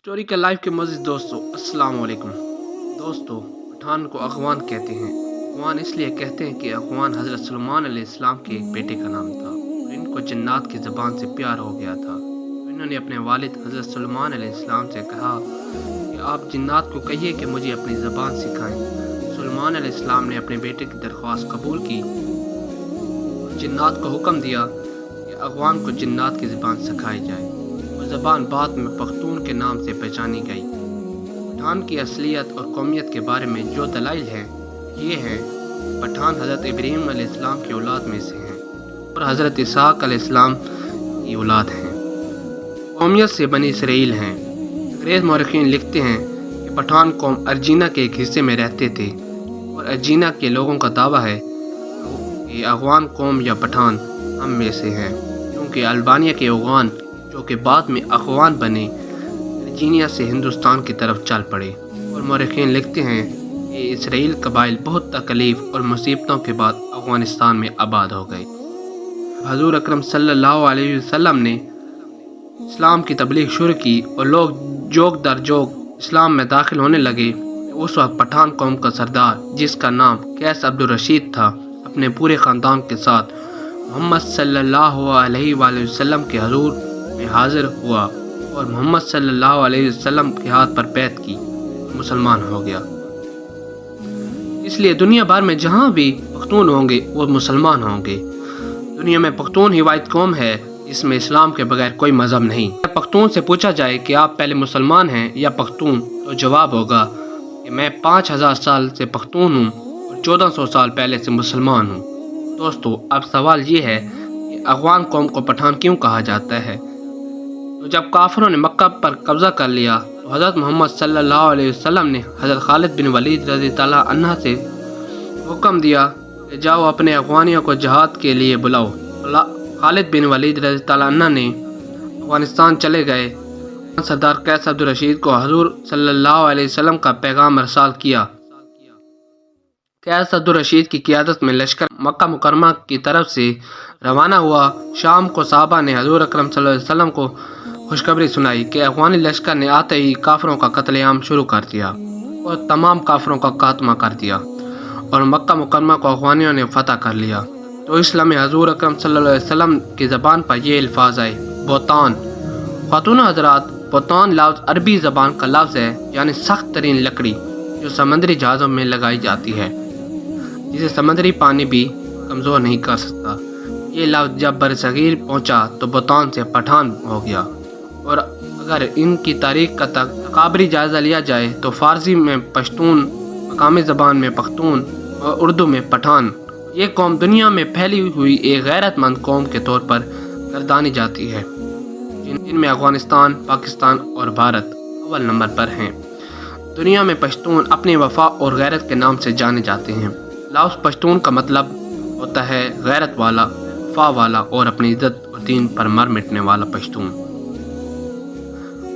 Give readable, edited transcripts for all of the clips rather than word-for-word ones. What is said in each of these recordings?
Story کا life کے مزید دوستوں السلام علیکم۔ دوستوں، پٹھان کو اغوان کہتے ہیں۔ اغوان اس لیے کہتے ہیں کہ اغوان حضرت سلیمان علیہ السلام کے ایک بیٹے کا نام تھا اور ان کو جنات کی زبان سے پیار ہو گیا تھا۔ انہوں نے اپنے والد حضرت سلیمان علیہ السلام سے کہا کہ آپ جنات کو کہیے کہ مجھے اپنی زبان سکھائیں۔ سلیمان علیہ السلام نے اپنے بیٹے کی درخواست قبول کی اور جنات کو حکم دیا کہ اغوان کو جنات کی زبان سکھائی جائے۔ زبان بعد میں پختون کے نام سے پہچانی گئی۔ پٹھان کی اصلیت اور قومیت کے بارے میں جو دلائل ہیں یہ ہیں کہ پٹھان حضرت ابراہیم علیہ السلام کی اولاد میں سے ہیں اور حضرت اسحاق علیہ السلام کی اولاد ہیں۔ قومیت سے بنی اسرائیل ہیں۔ انگریز مورخین لکھتے ہیں کہ پٹھان قوم ارجینا کے ایک حصے میں رہتے تھے اور ارجینا کے لوگوں کا دعویٰ ہے کہ اغوان قوم یا پٹھان ہم میں سے ہیں، کیونکہ البانیہ کے اغوان جو کہ بعد میں اخوان بنے ارجینیا سے ہندوستان کی طرف چل پڑے۔ اور مورخین لکھتے ہیں کہ اسرائیل قبائل بہت تکلیف اور مصیبتوں کے بعد افغانستان میں آباد ہو گئے۔ حضور اکرم صلی اللہ علیہ وسلم نے اسلام کی تبلیغ شروع کی اور لوگ جوگ در جوگ اسلام میں داخل ہونے لگے۔ اس وقت پٹھان قوم کا سردار جس کا نام قیس عبدالرشید تھا اپنے پورے خاندان کے ساتھ محمد صلی اللہ علیہ وآلہ وسلم کے حضور میں حاضر ہوا اور محمد صلی اللہ علیہ وسلم کے ہاتھ پر بیعت کی، مسلمان ہو گیا۔ اس لیے دنیا بھر میں جہاں بھی پختون ہوں گے وہ مسلمان ہوں گے۔ دنیا میں پختون ہی واحد قوم ہے اس میں اسلام کے بغیر کوئی مذہب نہیں۔ پختون سے پوچھا جائے کہ آپ پہلے مسلمان ہیں یا پختون تو جواب ہوگا کہ میں 5000 سال سے پختون ہوں اور 1400 سال پہلے سے مسلمان ہوں۔ دوستو، اب سوال یہ ہے کہ اغوان قوم کو پٹھان کیوں کہا جاتا ہے؟ تو جب کافروں نے مکہ پر قبضہ کر لیا تو حضرت محمد صلی اللہ علیہ وسلم نے حضرت خالد بن ولید رضی اللہ عنہ سے حکم دیا کہ جاؤ اپنے اغوانیوں کو جہاد کے لیے بلاؤ۔ خالد بن ولید رضی اللہ عنہ نے افغانستان چلے گئے۔ سردار قیس عبدالرشید کو حضور صلی اللہ علیہ وسلم کا پیغام ارسال کیا۔ قیس عبدالرشید کی قیادت میں لشکر مکہ مکرمہ کی طرف سے روانہ ہوا۔ شام کو صحابہ نے حضور اکرم صلی اللہ علیہ وسلم کو خوشخبری سنائی کہ افغانی لشکر نے آتے ہی کافروں کا قتل عام شروع کر دیا اور تمام کافروں کا خاتمہ کر دیا اور مکہ مکرمہ کو افغانیوں نے فتح کر لیا۔ تو اس لمحے حضور اکرم صلی اللہ علیہ وسلم کی زبان پر یہ الفاظ آئے، بہتان۔ خاتون حضرات، بہتان لفظ عربی زبان کا لفظ ہے، یعنی سخت ترین لکڑی جو سمندری جہازوں میں لگائی جاتی ہے، جسے سمندری پانی بھی کمزور نہیں کر سکتا۔ یہ لفظ جب برصغیر پہنچا تو بہتان سے پٹھان ہو گیا، اور اگر ان کی تاریخ کا تقابری جائزہ لیا جائے تو فارسی میں پشتون، مقامی زبان میں پختون اور اردو میں پٹھان، یہ قوم دنیا میں پھیلی ہوئی ایک غیرت مند قوم کے طور پر گردانی جاتی ہے، جن میں افغانستان، پاکستان اور بھارت اول نمبر پر ہیں۔ دنیا میں پشتون اپنی وفا اور غیرت کے نام سے جانے جاتے ہیں۔ لفظ پشتون کا مطلب ہوتا ہے غیرت والا، وفا والا اور اپنی عزت اور دین پر مر مٹنے والا پشتون۔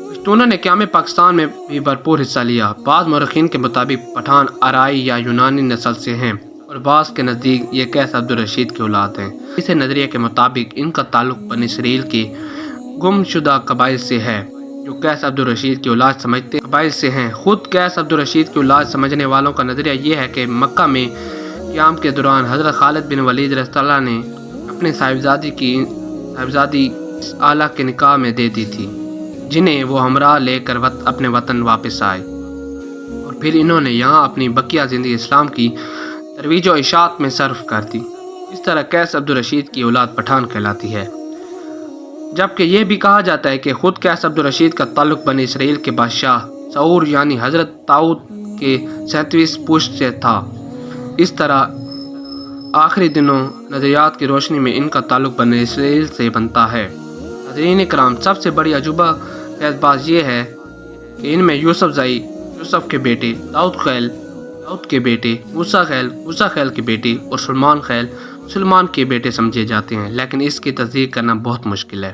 پشتونوں نے قیام پاکستان میں بھی بھرپور حصہ لیا۔ بعض مورخین کے مطابق پٹھان آرائی یا یونانی نسل سے ہیں اور بعض کے نزدیک یہ قیس عبدالرشید کی اولاد ہیں۔ اس نظریے کے مطابق ان کا تعلق بنی اسرائیل کے گم شدہ قبائل سے ہے جو قیس عبدالرشید کی اولاد سمجھتے قبائل سے ہیں۔ خود قیس عبدالرشید کی اولاد سمجھنے والوں کا نظریہ یہ ہے کہ مکہ میں قیام کے دوران حضرت خالد بن ولید رضی اللہ عنہ نے اپنے صاحبزادی اعلیٰ کے نکاح میں دے دی تھی، جنہیں وہ ہمراہ لے کر اپنے وطن واپس آئے اور پھر انہوں نے یہاں اپنی بقیہ زندگی اسلام کی ترویج و اشاعت میں صرف کر دی۔ اس طرح قیس عبدالرشید کی اولاد پٹھان کہلاتی ہے، جبکہ یہ بھی کہا جاتا ہے کہ خود قیس عبدالرشید کا تعلق بنی اسرائیل کے بادشاہ سعور یعنی حضرت طاؤد کے 37 پشت سے تھا۔ اس طرح آخری دنوں نظریات کی روشنی میں ان کا تعلق بنی اسرائیل سے بنتا ہے۔ حضرین کرام، سب سے بڑی عجوبہ خیز بات یہ ہے کہ ان میں یوسف زئی، یوسف کے بیٹے، داؤد خیل، داؤد کے بیٹے، موسیٰ خیل، موسیٰ خیل کے بیٹے اور سلمان خیل، سلمان کے بیٹے سمجھے جاتے ہیں، لیکن اس کی تصدیق کرنا بہت مشکل ہے۔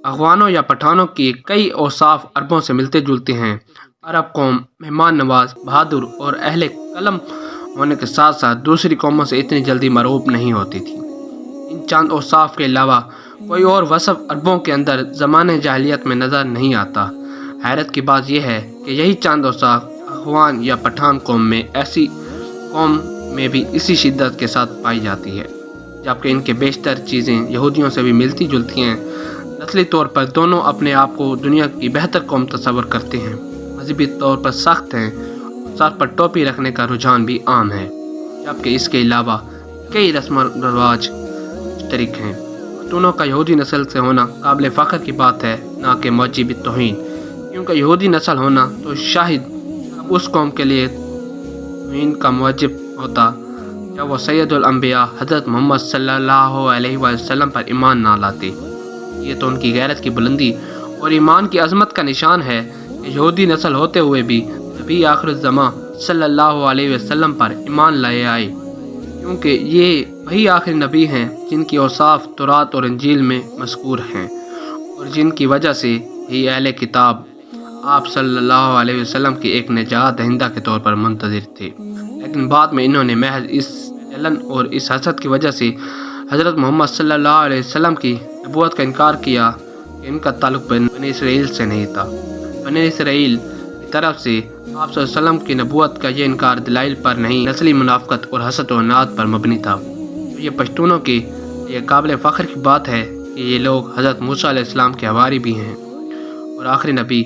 اغوانوں یا پٹھانوں کی کئی اوصاف عربوں سے ملتے جلتے ہیں۔ عرب قوم مہمان نواز، بہادر اور اہل قلم ہونے کے ساتھ ساتھ دوسری قوموں سے اتنی جلدی مرعوب نہیں ہوتی تھی۔ ان چند اوصاف کے علاوہ کوئی اور وصف عربوں کے اندر زمانے جاہلیت میں نظر نہیں آتا۔ حیرت کی بات یہ ہے کہ یہی چاند و سا اخوان یا پٹھان قوم میں بھی اسی شدت کے ساتھ پائی جاتی ہے، جبکہ ان کے بیشتر چیزیں یہودیوں سے بھی ملتی جلتی ہیں۔ نسلی طور پر دونوں اپنے آپ کو دنیا کی بہتر قوم تصور کرتے ہیں، مذہبی طور پر سخت ہیں، سر پر ٹوپی رکھنے کا رجحان بھی عام ہے، جبکہ اس کے علاوہ کئی رسم و رواج مشترک ہیں۔ پختونوں کا یہودی نسل سے ہونا قابل فخر کی بات ہے، نہ کہ موجب توہین، کیونکہ یہودی نسل ہونا تو شاہد اب اس قوم کے لیے توہین کا موجب ہوتا جب وہ سید الانبیاء حضرت محمد صلی اللہ علیہ وسلم پر ایمان نہ لاتے۔ یہ تو ان کی غیرت کی بلندی اور ایمان کی عظمت کا نشان ہے کہ یہودی نسل ہوتے ہوئے بھی نبی آخر الزماں صلی اللہ علیہ وسلم پر ایمان لائے آئے، کیونکہ یہ وہی آخری نبی ہیں جن کی اوصاف تورات اور انجیل میں مذکور ہیں، اور جن کی وجہ سے ہی اہل کتاب آپ صلی اللہ علیہ وسلم کی ایک نجات دہندہ کے طور پر منتظر تھے، لیکن بعد میں انہوں نے محض اس جلن اور اس حسد کی وجہ سے حضرت محمد صلی اللہ علیہ وسلم کی نبوت کا انکار کیا کہ ان کا تعلق بنی اسرائیل سے نہیں تھا۔ بنی اسرائیل کی طرف سے آپ صلی اللہ علیہ وسلم کی نبوت کا یہ انکار دلائل پر نہیں، نسلی منافقت اور حسد و عناد پر مبنی تھا۔ یہ پشتونوں کے لیے قابل فخر کی بات ہے کہ یہ لوگ حضرت موسیٰ علیہ السلام کے حواری بھی ہیں اور آخری نبی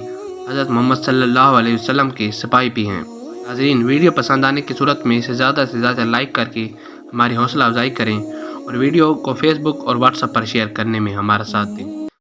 حضرت محمد صلی اللہ علیہ وسلم کے سپاہی بھی ہیں۔ ناظرین، ویڈیو پسند آنے کی صورت میں اسے زیادہ سے زیادہ لائک کر کے ہماری حوصلہ افزائی کریں اور ویڈیو کو فیس بک اور واٹس ایپ پر شیئر کرنے میں ہمارا ساتھ دیں۔